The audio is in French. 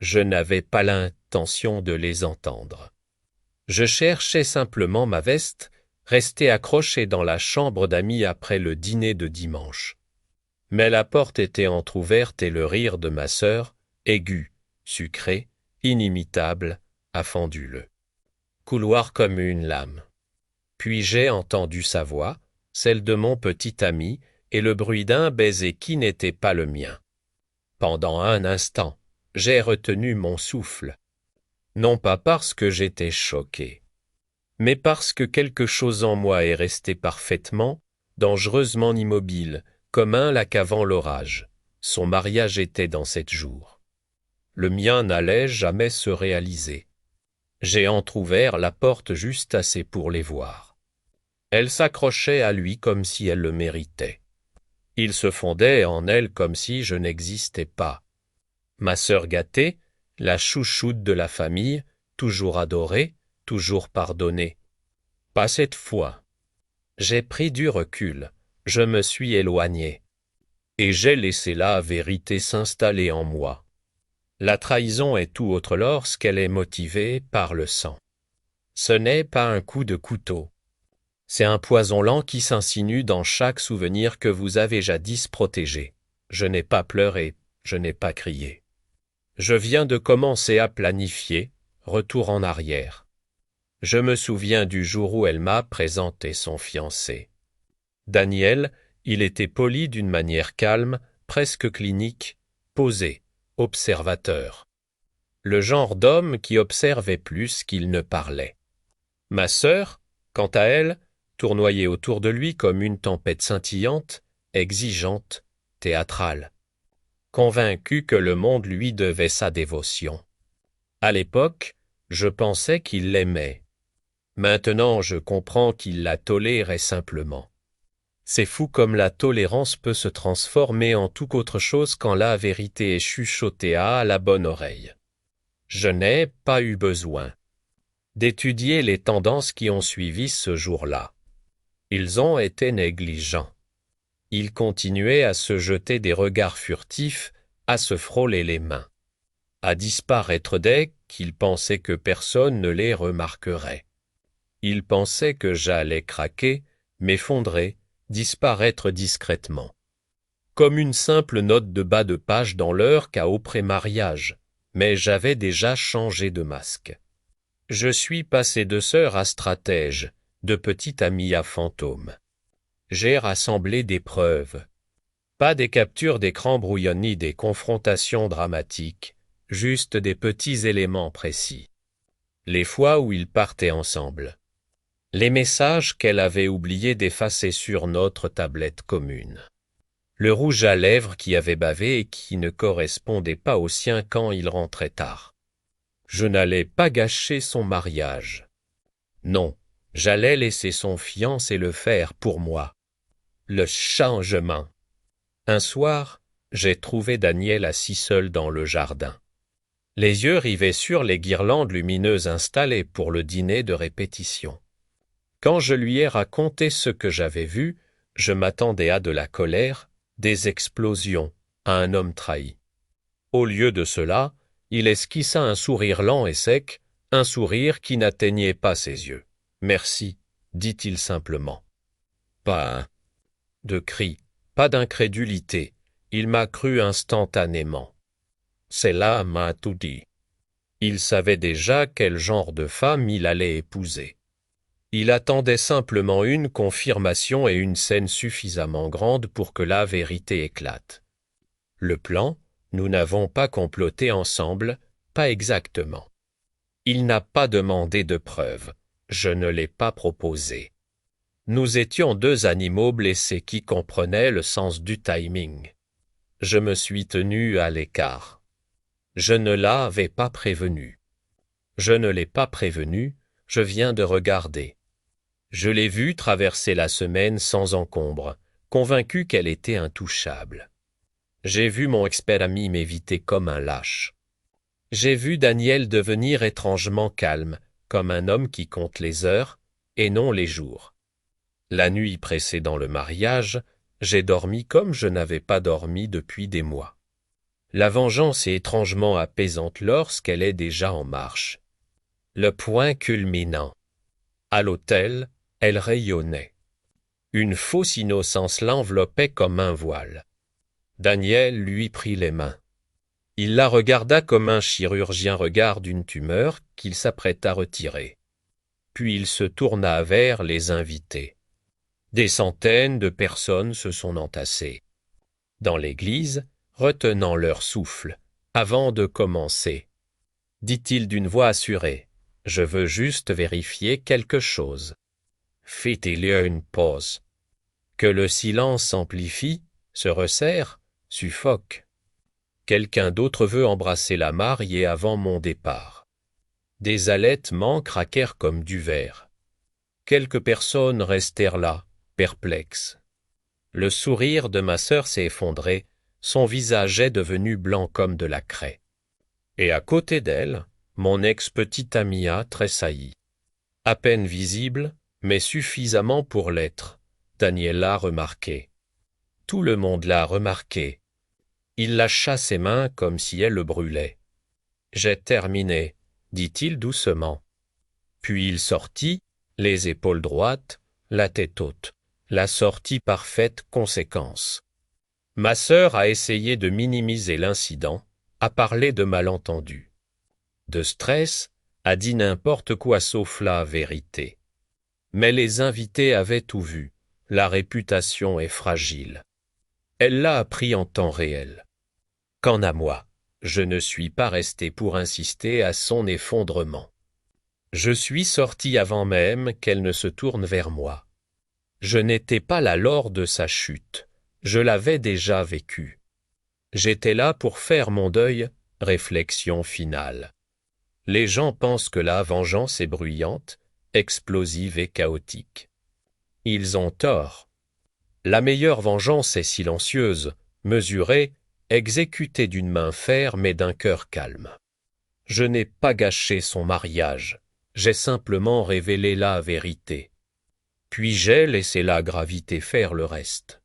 Je n'avais pas l'intention de les entendre. Je cherchais simplement ma veste, restée accrochée dans la chambre d'amis après le dîner de dimanche. Mais la porte était entr'ouverte et le rire de ma sœur, aigu, sucré, inimitable, a fendu le couloir comme une lame. Puis j'ai entendu sa voix, celle de mon petit ami, et le bruit d'un baiser qui n'était pas le mien. Pendant un instant, j'ai retenu mon souffle. Non pas parce que j'étais choqué, mais parce que quelque chose en moi est resté parfaitement, dangereusement immobile, comme un lac avant l'orage. Son mariage était dans 7 jours. Le mien n'allait jamais se réaliser. J'ai entr'ouvert la porte juste assez pour les voir. Elle s'accrochait à lui comme si elle le méritait. Il se fondait en elle comme si je n'existais pas. Ma sœur gâtée, la chouchoute de la famille, toujours adorée, toujours pardonnée. Pas cette fois. J'ai pris du recul, je me suis éloigné. Et j'ai laissé la vérité s'installer en moi. La trahison est tout autre lorsqu'elle est motivée par le sang. Ce n'est pas un coup de couteau. C'est un poison lent qui s'insinue dans chaque souvenir que vous avez jadis protégé. Je n'ai pas pleuré, je n'ai pas crié. Je viens de commencer à planifier, retour en arrière. Je me souviens du jour où elle m'a présenté son fiancé. Daniel, il était poli d'une manière calme, presque clinique, posé, observateur. Le genre d'homme qui observait plus qu'il ne parlait. Ma sœur, quant à elle, tournoyait autour de lui comme une tempête scintillante, exigeante, théâtrale. Convaincue que le monde lui devait sa dévotion. À l'époque, je pensais qu'il l'aimait. Maintenant, je comprends qu'il la tolérait simplement. C'est fou comme la tolérance peut se transformer en toute autre chose quand la vérité est chuchotée à la bonne oreille. Je n'ai pas eu besoin d'étudier les tendances qui ont suivi ce jour-là. Ils ont été négligents. Ils continuaient à se jeter des regards furtifs, à se frôler les mains, à disparaître dès qu'ils pensaient que personne ne les remarquerait. Ils pensaient que j'allais craquer, m'effondrer, disparaître discrètement. Comme une simple note de bas de page dans leur chaos pré-mariage, mais j'avais déjà changé de masque. Je suis passé de sœur à stratège, de petit ami à fantôme. J'ai rassemblé des preuves. Pas des captures d'écran brouillonnes ni des confrontations dramatiques, juste des petits éléments précis. Les fois où ils partaient ensemble. Les messages qu'elle avait oublié d'effacer sur notre tablette commune. Le rouge à lèvres qui avait bavé et qui ne correspondait pas au sien quand il rentrait tard. Je n'allais pas gâcher son mariage. Non, j'allais laisser son fiancé le faire pour moi. Le changement. Un soir, j'ai trouvé Daniel assis seul dans le jardin. Les yeux rivés sur les guirlandes lumineuses installées pour le dîner de répétition. Quand je lui ai raconté ce que j'avais vu, je m'attendais à de la colère, des explosions, à un homme trahi. Au lieu de cela, il esquissa un sourire lent et sec, un sourire qui n'atteignait pas ses yeux. « Merci », dit-il simplement. Pas de cri, pas d'incrédulité, il m'a cru instantanément. Cela m'a tout dit. Il savait déjà quel genre de femme il allait épouser. Il attendait simplement une confirmation et une scène suffisamment grande pour que la vérité éclate. Le plan, nous n'avons pas comploté ensemble, pas exactement. Il n'a pas demandé de preuves, je ne l'ai pas proposé. Nous étions deux animaux blessés qui comprenaient le sens du timing. Je me suis tenu à l'écart. Je ne l'avais pas prévenu. Je ne l'ai pas prévenu, je viens de regarder. Je l'ai vue traverser la semaine sans encombre, convaincu qu'elle était intouchable. J'ai vu mon expert ami m'éviter comme un lâche. J'ai vu Daniel devenir étrangement calme, comme un homme qui compte les heures et non les jours. La nuit précédant le mariage, j'ai dormi comme je n'avais pas dormi depuis des mois. La vengeance est étrangement apaisante lorsqu'elle est déjà en marche. Le point culminant. À l'autel, elle rayonnait. Une fausse innocence l'enveloppait comme un voile. Daniel lui prit les mains. Il la regarda comme un chirurgien regarde une tumeur qu'il s'apprête à retirer. Puis il se tourna vers les invités. Des centaines de personnes se sont entassées dans l'église, retenant leur souffle, avant de commencer. Dit-il d'une voix assurée, « Je veux juste vérifier quelque chose. » Fit-il une pause. Que le silence s'amplifie, se resserre, suffoque. Quelqu'un d'autre veut embrasser la mariée avant mon départ. Des halètements craquèrent comme du verre. Quelques personnes restèrent là, perplexes. Le sourire de ma sœur s'est effondré, son visage est devenu blanc comme de la craie. Et à côté d'elle, mon ex-petite amie a tressailli. À peine visible, mais suffisamment pour l'être, Daniel l'a remarqué. Tout le monde l'a remarqué. Il lâcha ses mains comme si elles le brûlaient. « J'ai terminé, » dit-il doucement. Puis il sortit, les épaules droites, la tête haute, la sortie parfaite conséquence. Ma sœur a essayé de minimiser l'incident, a parlé de malentendu. De stress, a dit n'importe quoi sauf la vérité. Mais les invités avaient tout vu, la réputation est fragile. Elle l'a appris en temps réel. Quant à moi, je ne suis pas resté pour insister à son effondrement. Je suis sorti avant même qu'elle ne se tourne vers moi. Je n'étais pas là lors de sa chute, je l'avais déjà vécu. J'étais là pour faire mon deuil, réflexion finale. Les gens pensent que la vengeance est bruyante, explosive et chaotique. Ils ont tort. La meilleure vengeance est silencieuse, mesurée, exécutée d'une main ferme et d'un cœur calme. Je n'ai pas gâché son mariage, j'ai simplement révélé la vérité. Puis j'ai laissé la gravité faire le reste.